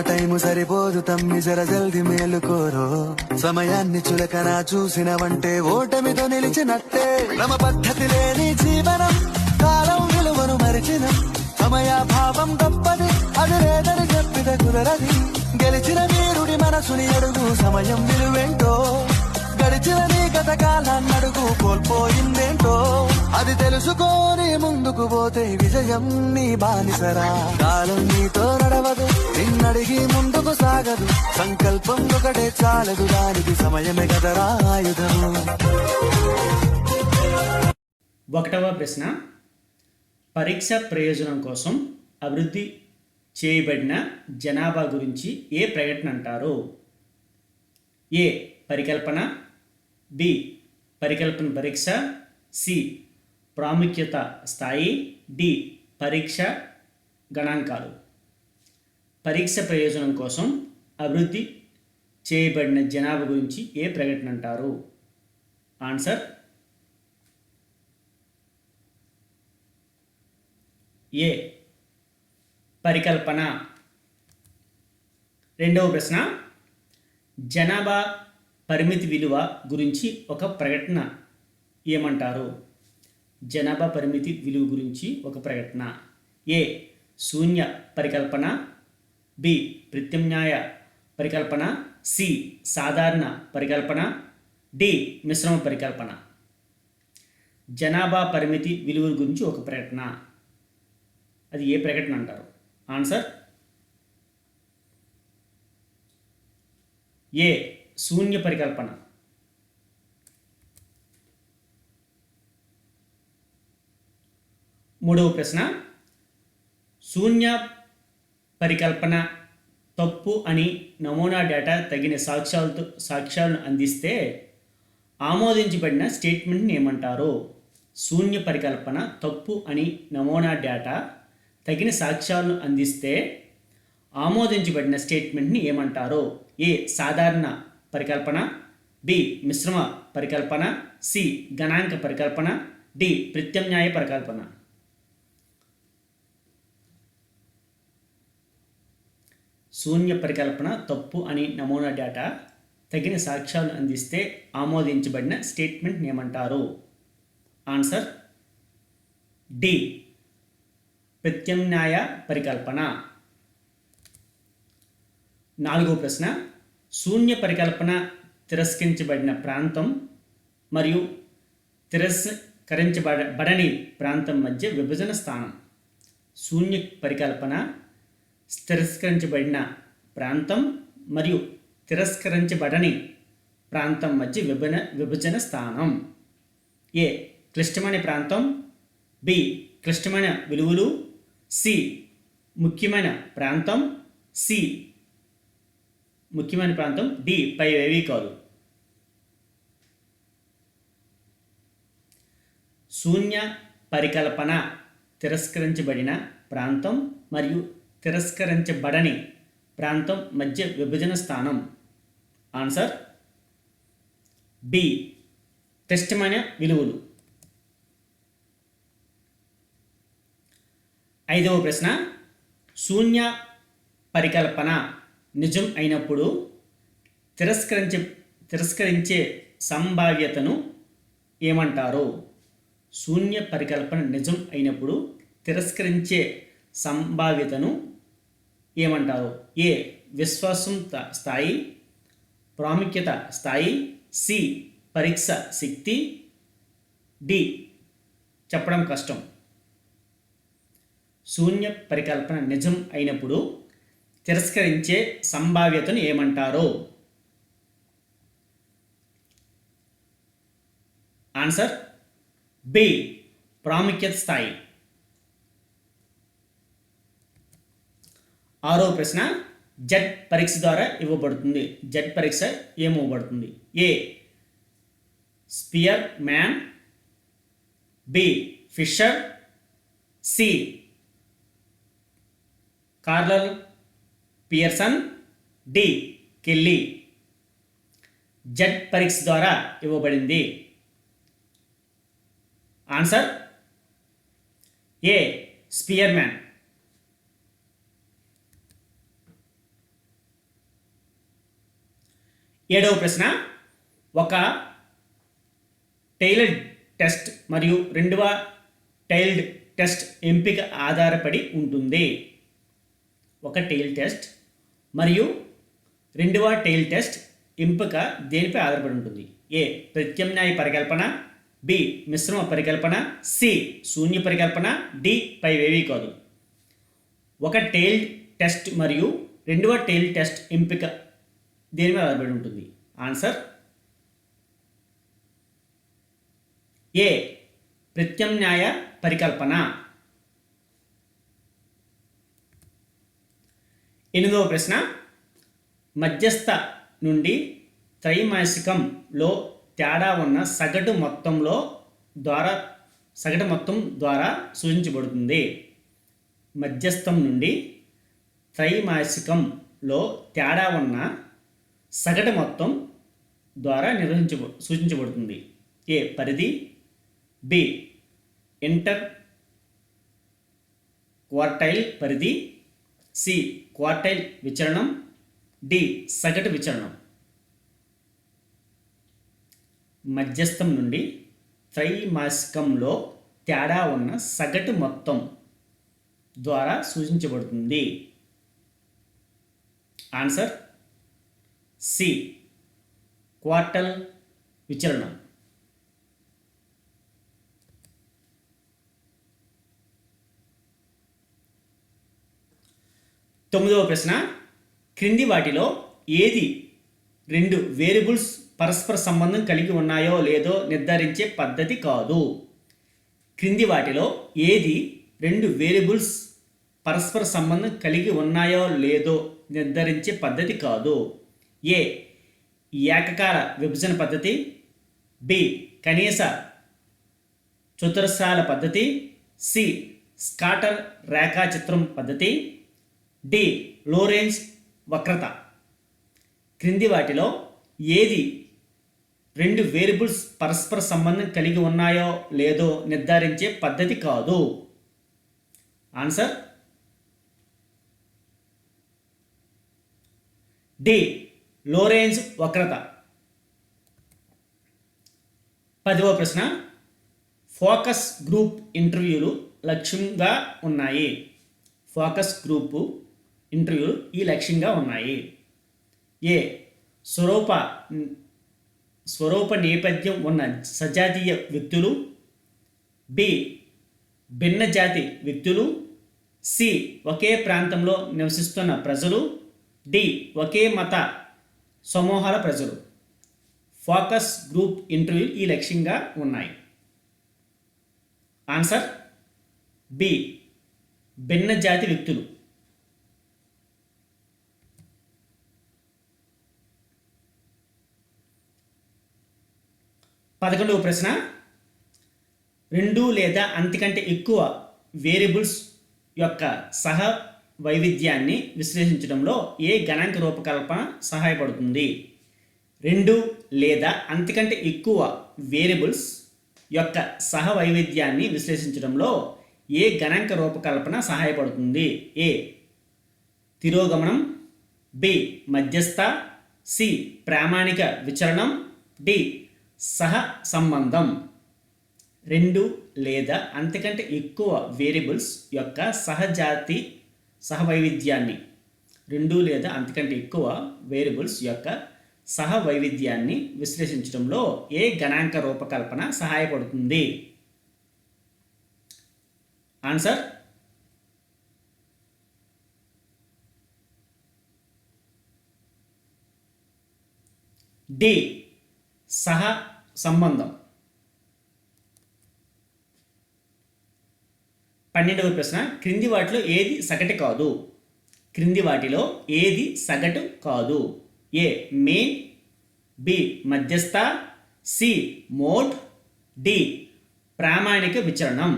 Time సరిపోదు తమ్మి జర జల్ది మేలుకోరో సమయాన్ని చులకన చూసినవంటే ఓటమితో నిలిచినట్టే క్రమ పద్ధతి లేని జీవనం కాలం విలువను మరిచిన సమయాభావం గొప్పది అది లేదని చెప్పిద కుదరది గెలిచిన వీరుడి మనసుని అడుగు సమయం విలువేంటో గడిచిన నీ గత కాలాన్నడుగు కోల్పోయిందేంటో అది తెలుసుకోని ముందుకు పోతే విజయం నీ బానిసరా కాలం నీతో నడవదు నిన్నడిగి ముందుకు సాగదు సంకల్పం ఒకటే చాలదు దానికి సమయమే కదరా ఆయుధము. 1వ ప్రశ్న పరీక్ష ప్రయోజనం కోసం అభివృద్ధి చేయబడిన జనాభా గురించి ఏ ప్రకటన అంటారు? ఏ పరికల్పన, బి పరికల్పన పరీక్ష, సి ప్రాముఖ్యత స్థాయి, డి పరీక్ష గణాంకాలు. పరీక్ష ప్రయోజనం కోసం అభివృద్ధి చేయబడిన జనాభా గురించి ఏ ప్రకటన అంటారు? ఆన్సర్ ఏ పరికల్పన. 2వ ప్రశ్న జనాభా పరిమితి విలువ గురించి ఒక ప్రకటన ఏమంటారు? జనాభా పరిమితి విలువ గురించి ఒక ప్రకటన. ఏ శూన్య పరికల్పన, బి ప్రత్యామ్నాయ పరికల్పన, సి సాధారణ పరికల్పన, డి మిశ్రమ పరికల్పన. జనాభా పరిమితి విలువ గురించి ఒక ప్రకటన, అది ఏ ప్రకటన అంటారు? ఆన్సర్ ఏ శూన్య పరికల్పన. 3వ ప్రశ్న శూన్య పరికల్పన తప్పు అని నమూనా డేటా తగిన సాక్ష్యాలను అందిస్తే ఆమోదించబడిన స్టేట్మెంట్ని ఏమంటారు? శూన్య పరికల్పన తప్పు అని నమూనా డేటా తగిన సాక్ష్యాలను అందిస్తే ఆమోదించబడిన స్టేట్మెంట్ని ఏమంటారు? ఏ సాధారణ పరికల్పన, బి మిశ్రమ పరికల్పన, సి గణాంక పరికల్పన, డి ప్రత్యామ్నాయ పరికల్పన. శూన్య పరికల్పన తప్పు అని నమూనా డేటా తగిన సాక్ష్యాలు అందిస్తే ఆమోదించబడిన స్టేట్మెంట్ని ఏమంటారు? ఆన్సర్ డి ప్రత్యామ్నాయ పరికల్పన. 4వ ప్రశ్న శూన్య పరికల్పన తిరస్కరించబడిన ప్రాంతం మరియు తిరస్కరించబడని ప్రాంతం మధ్య విభజన స్థానం. శూన్య పరికల్పన తిరస్కరించబడిన ప్రాంతం మరియు తిరస్కరించబడని ప్రాంతం మధ్య విభజన స్థానం. ఏ క్లిష్టమైన ప్రాంతం, బి క్లిష్టమైన విలువలు, సి ముఖ్యమైన ప్రాంతం, సి ముఖ్యమైన ప్రాంతం, డి పైవేవీ కాదు. శూన్య పరికల్పన తిరస్కరించబడిన ప్రాంతం మరియు తిరస్కరించబడని ప్రాంతం మధ్య విభజన స్థానం. ఆన్సర్ బి క్లిష్టమైన విలువలు. 5వ ప్రశ్న శూన్య పరికల్పన నిజం అయినప్పుడు తిరస్కరించే సంభావ్యతను ఏమంటారు? శూన్య పరికల్పన నిజం అయినప్పుడు తిరస్కరించే సంభావ్యతను ఏమంటారు? ఏ విశ్వాసం స్థాయి, ప్రాముఖ్యత స్థాయి, సి పరీక్ష శక్తి, డి చెప్పడం కష్టం. శూన్య పరికల్పన నిజం అయినప్పుడు తిరస్కరించే సంభావ్యతను ఏమంటారు? ఆన్సర్ బి ప్రాముఖ్యత స్థాయి. 6వ ప్రశ్న జెడ్ పరీక్ష ద్వారా ఇవ్వబడుతుంది. జెడ్ పరీక్ష ఏమివ్వబడుతుంది? A Spearman, B Fisher, C Karl Pearson, D Kelly. Z పరీక్ష ద్వారా ఇవ్వబడింది. Answer A Spearman. 7వ ప్రశ్న, ఒక టైలర్డ్ టెస్ట్ మరియు రెండవ టైల్డ్ టెస్ట్ ఎంపిక ఆధారపడి ఉంటుంది. ఒక టైల్ టెస్ట్ మరియు రెండవ టైల్ టెస్ట్ ఎంపిక దేనిపై ఆధారపడి ఉంటుంది? ఏ ప్రత్యామ్నాయ పరికల్పన, బి మిశ్రమ పరికల్పన, సి శూన్య పరికల్పన, డి పైవేవీ కాదు. ఒక టైల్ టెస్ట్ మరియు రెండవ టైల్ టెస్ట్ ఎంపిక దేనిపై ఆధారపడి ఉంటుంది? ఆన్సర్ ఏ ప్రత్యామ్నాయ పరికల్పన. 8వ ప్రశ్న, మధ్యస్థ నుండి త్రైమాసికంలో తేడా ఉన్న సగటు మొత్తం ద్వారా సూచించబడుతుంది. మధ్యస్థం నుండి త్రైమాసికంలో తేడా ఉన్న సగటు మొత్తం ద్వారా సూచించబడుతుంది. ఏ పరిధి, బి ఇంటర్ క్వార్టైల్ పరిధి, సి క్వార్టైల్ విచలనం, డి సగటు విచలనం. మధ్యస్థం నుండి త్రైమాసికంలో తేడా ఉన్న సగటు మొత్తం ద్వారా సూచించబడుతుంది. ఆన్సర్ సి క్వార్టైల్ విచలనం. 9వ ప్రశ్న, క్రింది వాటిలో ఏది రెండు వేరియబుల్స్ పరస్పర సంబంధం కలిగి ఉన్నాయో లేదో నిర్ధారించే పద్ధతి కాదు? క్రింది వాటిలో ఏది రెండు వేరియబుల్స్ పరస్పర సంబంధం కలిగి ఉన్నాయో లేదో నిర్ధారించే పద్ధతి కాదు? ఏ ఏకకాల విభజన పద్ధతి, బి కనీస చతురస్రాల పద్ధతి, సి స్కాటర్ రేఖాచిత్రం పద్ధతి, డి లోరెంజ్ వక్రత. క్రింది వాటిలో ఏది రెండు వేరియబుల్స్ పరస్పర సంబంధం కలిగి ఉన్నాయో లేదో నిర్ధారించే పద్ధతి కాదు? ఆన్సర్ డి లోరెంజ్ వక్రత. 10వ ప్రశ్న, ఫోకస్ గ్రూప్ ఇంటర్వ్యూలు లక్ష్యంగా ఉన్నాయి. ఫోకస్ గ్రూప్ ఇంటర్వ్యూలు ఈ లక్ష్యంగా ఉన్నాయి. ఏ స్వరూప నేపథ్యం ఉన్న సజాతీయ వ్యక్తులు, బి భిన్న జాతి వ్యక్తులు, సి ఒకే ప్రాంతంలో నివసిస్తున్న ప్రజలు, డి ఒకే మత సమూహాల ప్రజలు. ఫోకస్ గ్రూప్ ఇంటర్వ్యూలు ఈ లక్ష్యంగా ఉన్నాయి. ఆన్సర్ బి భిన్న జాతి వ్యక్తులు. 11వ ప్రశ్న, రెండు లేదా అంతకంటే ఎక్కువ వేరియబుల్స్ యొక్క సహ వైవిధ్యాన్ని విశ్లేషించడంలో ఏ గణాంక రూపకల్పన సహాయపడుతుంది? రెండు లేదా అంతకంటే ఎక్కువ వేరియబుల్స్ యొక్క సహ వైవిధ్యాన్ని విశ్లేషించడంలో ఏ గణాంక రూపకల్పన సహాయపడుతుంది? ఏ తిరోగమనం, బి మధ్యస్థ, సి ప్రామాణిక విచలనం, డి సహ సంబంధం. రెండు లేదా అంతకంటే ఎక్కువ వేరియబుల్స్ యొక్క సహవైవిధ్యాన్ని రెండు లేదా అంతకంటే ఎక్కువ వేరియబుల్స్ యొక్క సహవైవిధ్యాన్ని విశ్లేషించడంలో ఏ గణాంక రూపకల్పన సహాయపడుతుంది? ఆన్సర్ డి సహ సంబంధం. 12వ ప్రశ్న, క్రింది వాటిలో ఏది సగటు కాదు? క్రింది వాటిలో ఏది సగటు కాదు? ఏ మీన్, బి మధ్యస్థ, సి మోడ్, డి ప్రామాణిక విచలనం.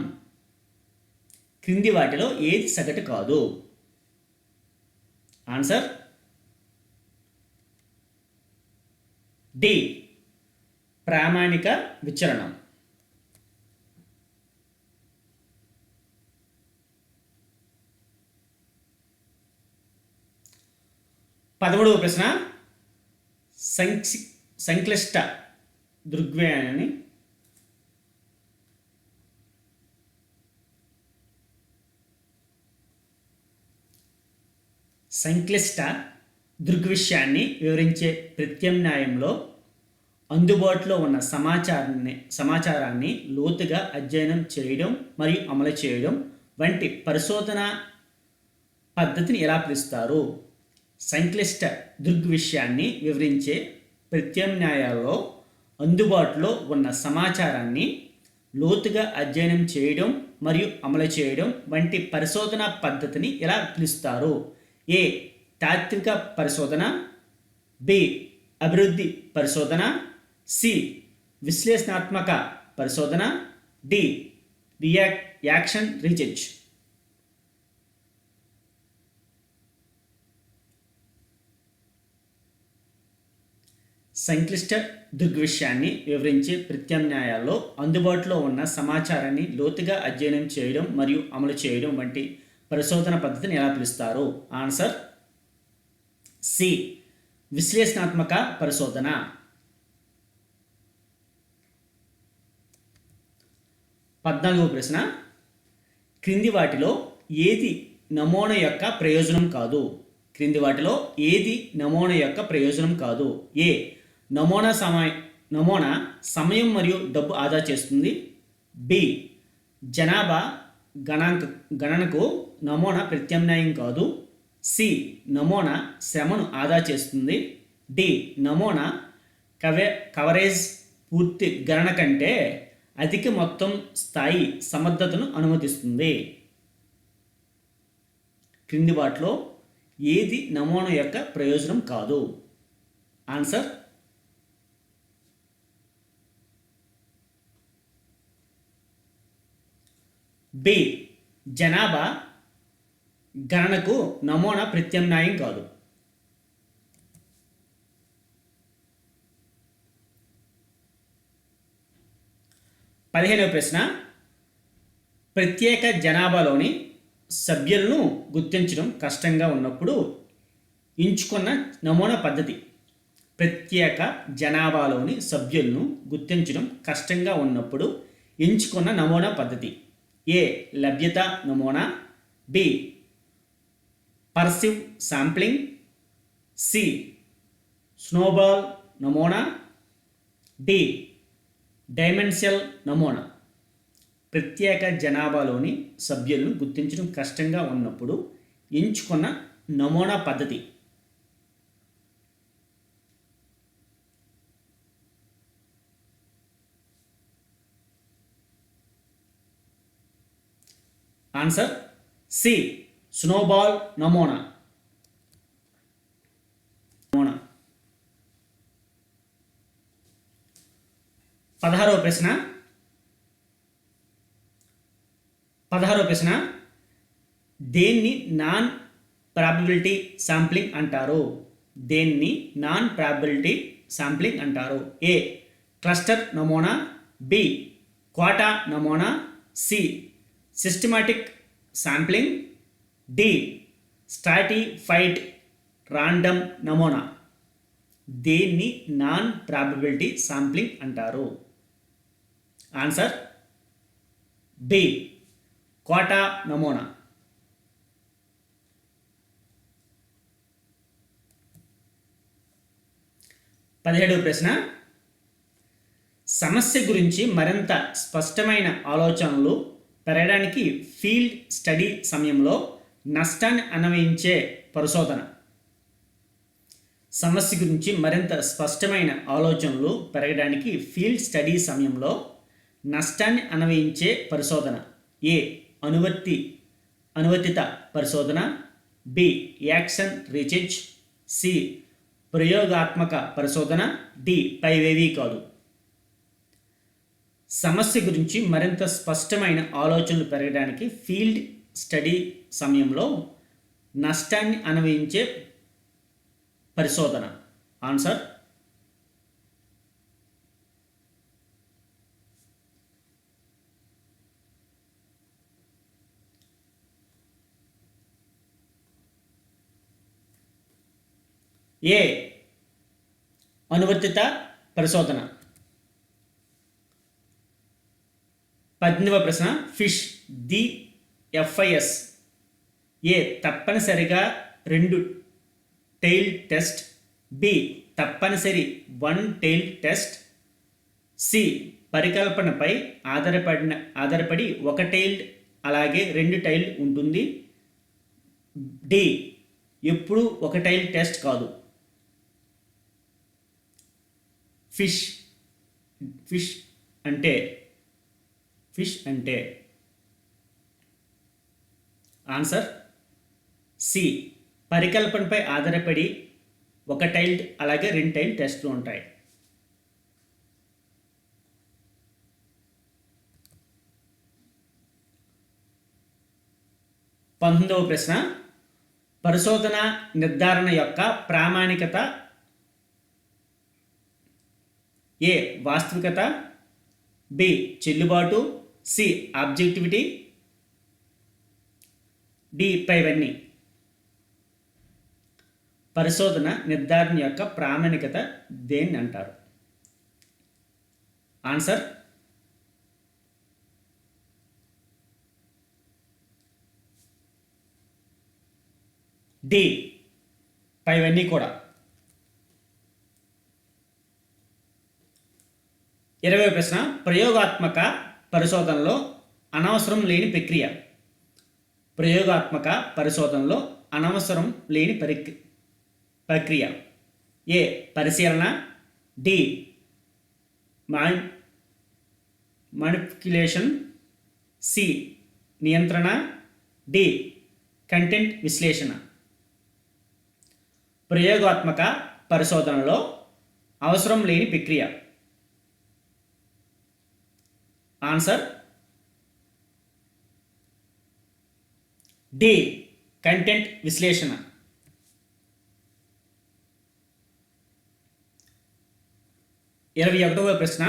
క్రింది వాటిలో ఏది సగటు కాదు? ఆన్సర్ డి ప్రామాణిక విచలనం. 13వ ప్రశ్న, సంక్షి సంక్లిష్ట దృగ్వ్యాయాన్ని సంక్లిష్ట దృగ్విషయాన్ని వివరించే ప్రత్యామ్నాయంలో అందుబాటులో ఉన్న సమాచారాన్ని లోతుగా అధ్యయనం చేయడం మరియు అమలు చేయడం వంటి పరిశోధన పద్ధతిని ఎలా పిలుస్తారు? సంక్లిష్ట దృగ్విషయాన్ని వివరించే ప్రత్యామ్నాయాల్లో అందుబాటులో ఉన్న సమాచారాన్ని లోతుగా అధ్యయనం చేయడం మరియు అమలు చేయడం వంటి పరిశోధన పద్ధతిని ఎలా పిలుస్తారు? ఏ. తాత్విక పరిశోధన, బి. అభివృద్ధి పరిశోధన, సి. విశ్లేషణాత్మక పరిశోధన, డి. Action research. సంక్లిష్ట దృగ్విషయాన్ని వివరించే ప్రత్యామ్నాయాల్లో అందుబాటులో ఉన్న సమాచారాన్ని లోతుగా అధ్యయనం చేయడం మరియు అమలు చేయడం వంటి పరిశోధన పద్ధతిని ఎలా పిలుస్తారు? Answer C. విశ్లేషణాత్మక పరిశోధన. 14వ ప్రశ్న, క్రింది వాటిలో ఏది నమూనా యొక్క ప్రయోజనం కాదు? క్రింది వాటిలో ఏది నమూనా యొక్క ప్రయోజనం కాదు? ఏ. నమూనా సమయం మరియు డబ్బు ఆదా చేస్తుంది. బి. జనాభా గణనకు నమూనా ప్రత్యామ్నాయం కాదు. సి. నమూనా శ్రమను ఆదా చేస్తుంది. డి. నమూనా కవరేజ్ పూర్తి గణన కంటే అధిక మొత్తం స్థాయి సమర్థతను అనుమతిస్తుంది. క్రింది వాటిలో ఏది నమూనా యొక్క ప్రయోజనం కాదు? Answer B. జనాభా గణనకు నమూనా ప్రత్యామ్నాయం కాదు. 15వ ప్రశ్న, ప్రత్యేక జనాభాలోని సభ్యులను గుర్తించడం కష్టంగా ఉన్నప్పుడు ఎంచుకున్న నమూనా పద్ధతి. ప్రత్యేక జనాభాలోని సభ్యులను గుర్తించడం కష్టంగా ఉన్నప్పుడు ఎంచుకున్న నమూనా పద్ధతి. ఏ. లభ్యత నమూనా, B. Purposive sampling, C. Snowball నమూనా, డి. డైమెన్షియల్ నమూనా. ప్రత్యేక జనాభాలోని సభ్యులను గుర్తించడం కష్టంగా ఉన్నప్పుడు ఎంచుకున్న నమూనా పద్ధతి. Answer C. స్నోబాల్ నమూనా. 16వ ప్రశ్న, దేన్ని నాన్ ప్రాబబిలిటీ శాంప్లింగ్ అంటారు? దేన్ని నాన్ ప్రాబబిలిటీ శాంప్లింగ్ అంటారు? ఏ. క్లస్టర్ నమూనా, బి. క్వాటా నమూనా, C. Systematic sampling, D. Stratified random నమూనా. దేన్ని నాన్ ప్రాబబిలిటీ శాంప్లింగ్ అంటారు? Answer B. క్వాటా నమూనా. 17వ ప్రశ్న, సమస్య గురించి మరింత స్పష్టమైన ఆలోచనలు పెరగడానికి ఫీల్డ్ స్టడీ సమయంలో నష్టాన్ని అన్వయించే పరిశోధన. సమస్య గురించి మరింత స్పష్టమైన ఆలోచనలు పెరగడానికి ఫీల్డ్ స్టడీ సమయంలో నష్టాన్ని అన్వయించే పరిశోధన. ఏ. అనువర్తిత పరిశోధన, బి. Action research, C. ప్రయోగాత్మక పరిశోధన, డి. పైవేవీ కాదు. సమస్య గురించి మరింత స్పష్టమైన ఆలోచనలు పెరగడానికి ఫీల్డ్ స్టడీ సమయంలో నష్టాన్ని అన్వయించే పరిశోధన. ఆన్సర్ ఏ. అనువర్తిత పరిశోధన. 18వ ప్రశ్న ఫిష్ ది FIS ఏ తప్పనిసరిగా 2 టైల్ టెస్ట్, బి తప్పనిసరి 1 టైల్ టెస్ట్, సి పరికల్పనపై ఆధారపడి 1 టైల్డ్ అలాగే 2 టైల్డ్ ఉంటుంది, డి ఎప్పుడు 1 టైల్ టెస్ట్ కాదు. ఫిష్ అంటే ఆన్సర్ సి పరికల్పనపై ఆధారపడి 1 టైల్డ్ అలాగే 2 టైల్ టెస్ట్లు ఉంటాయి. 19వ ప్రశ్న పరిశోధన నిర్ధారణ యొక్క ప్రామాణికత ఏ వాస్తవికత, బి చెల్లుబాటు, సి ఆబ్జెక్టివిటీ, డి పైవన్నీ. పరిశోధన నిర్ధారణ యొక్క ప్రామాణికత దేన్ని అంటారు? ఆన్సర్ డి పైవన్నీ కూడా. 20వ ప్రశ్న ప్రయోగాత్మక పరిశోధనలో అనవసరం లేని ప్రక్రియ. ప్రయోగాత్మక పరిశోధనలో అనవసరం లేని ప్రక్రియ ఏ పరిశీలన, డి మానిప్యులేషన్, సి నియంత్రణ, డి కంటెంట్ విశ్లేషణ. ప్రయోగాత్మక పరిశోధనలో అవసరం లేని ప్రక్రియ ఆన్సర్ డి కంటెంట్ విశ్లేషణ. 21వ ప్రశ్న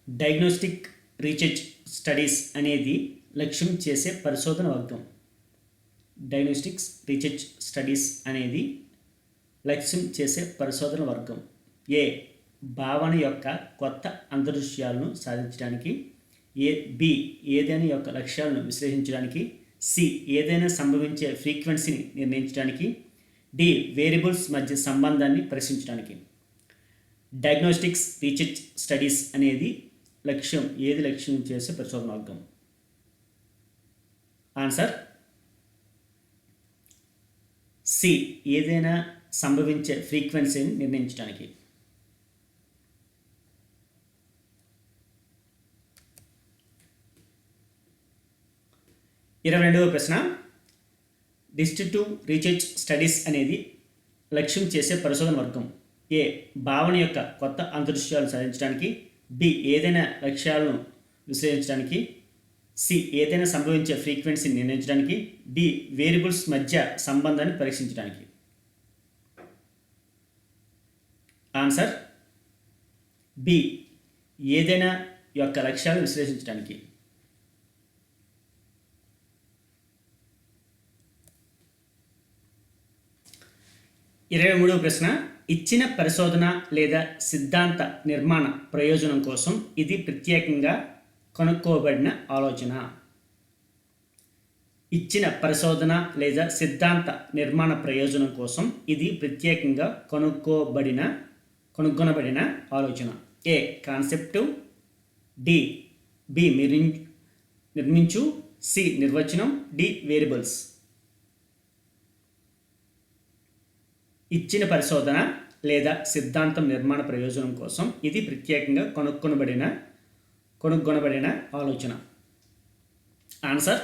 డయాగ్నోస్టిక్ రీసెర్చ్ స్టడీస్ అనేది లక్ష్యం చేసే పరిశోధన వర్గం. డయాగ్నోస్టిక్స్ రీసెర్చ్ స్టడీస్ అనేది లక్ష్యం చేసే పరిశోధన వర్గం ఏ భావన యొక్క కొత్త అంతర్దృశ్యాలను సాధించడానికి, బి ఏదైనా యొక్క లక్ష్యాలను విశ్లేషించడానికి, సి ఏదైనా సంభవించే ఫ్రీక్వెన్సీని నిర్ణయించడానికి, డి వేరియబుల్స్ మధ్య సంబంధాన్ని పరీక్షించడానికి. డయాగ్నోస్టిక్స్ రీసెర్చ్ స్టడీస్ అనేది ఏది లక్ష్యం చేసే పరిశోధన వర్గం? ఆన్సర్ సి ఏదైనా సంభవించే ఫ్రీక్వెన్సీని నిర్ణయించడానికి. 22వ ప్రశ్న డిస్ట్రిక్టివ్ రీసెర్చ్ స్టడీస్ అనేది లక్ష్యం చేసే పరిశోధన వర్గం ఏ భావన యొక్క కొత్త అంతర్దృశ్యాలు సాధించడానికి, బి ఏదైనా లక్ష్యాలను విశ్లేషించడానికి, సి ఏదైనా సంభవించే ఫ్రీక్వెన్సీని నిర్ణయించడానికి, డి వేరియబుల్స్ మధ్య సంబంధాన్ని పరీక్షించడానికి. ఆన్సర్ బి ఏదైనా యొక్క లక్ష్యాలను విశ్లేషించడానికి. 23వ ప్రశ్న ఇచ్చిన పరిశోధన లేదా సిద్ధాంత నిర్మాణ ప్రయోజనం కోసం ఇది ప్రత్యేకంగా కనుక్కోబడిన ఆలోచన. ఇచ్చిన పరిశోధన లేదా సిద్ధాంత నిర్మాణ ప్రయోజనం కోసం ఇది ప్రత్యేకంగా కనుగొనబడిన ఆలోచన ఏ కాన్సెప్టు, బి నిర్మించు, సి నిర్వచనం, డి వేరియబుల్స్. ఇచ్చిన పరిశోధన లేదా సిద్ధాంతం నిర్మాణ ప్రయోజనం కోసం ఇది ప్రత్యేకంగా కనుగొనబడిన ఆలోచన. ఆన్సర్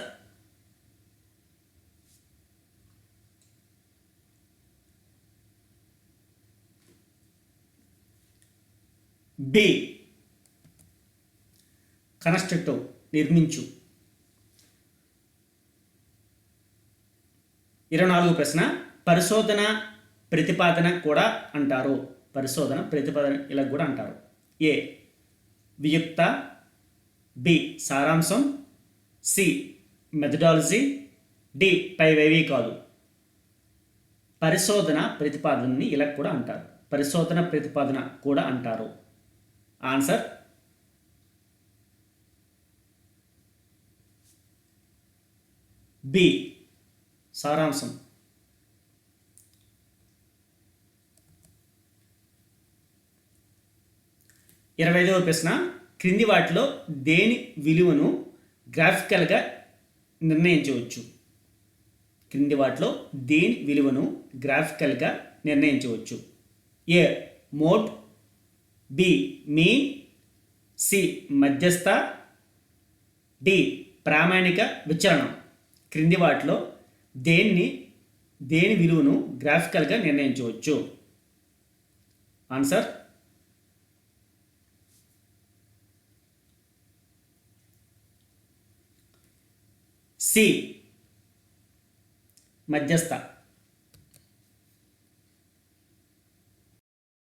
బి కన్స్ట్రక్టివ్ నిర్మించు. 24వ ప్రశ్న పరిశోధన ప్రతిపాదన కూడా అంటారు. పరిశోధన ప్రతిపాదన ఇలా కూడా అంటారు. ఏ వియుక్త, బి సారాంశం, సి మెథడాలజీ, డి పైవేవీ కాదు. పరిశోధన ప్రతిపాదనని ఇలా కూడా అంటారు. పరిశోధన ప్రతిపాదన కూడా అంటారు. ఆన్సర్ బి సారాంశం. 25వ ప్రశ్న, క్రింది వాటిలో దేని విలువను గ్రాఫికల్గా నిర్ణయించవచ్చు? క్రింది వాటిలో దేని విలువను గ్రాఫికల్గా నిర్ణయించవచ్చు? ఏ మోడ్, బి మీన్, సి మధ్యస్థ, డి ప్రామాణిక విచలనం. క్రింది వాటిలో దేని విలువను గ్రాఫికల్గా నిర్ణయించవచ్చు? ఆన్సర్ సి మధ్యస్థ.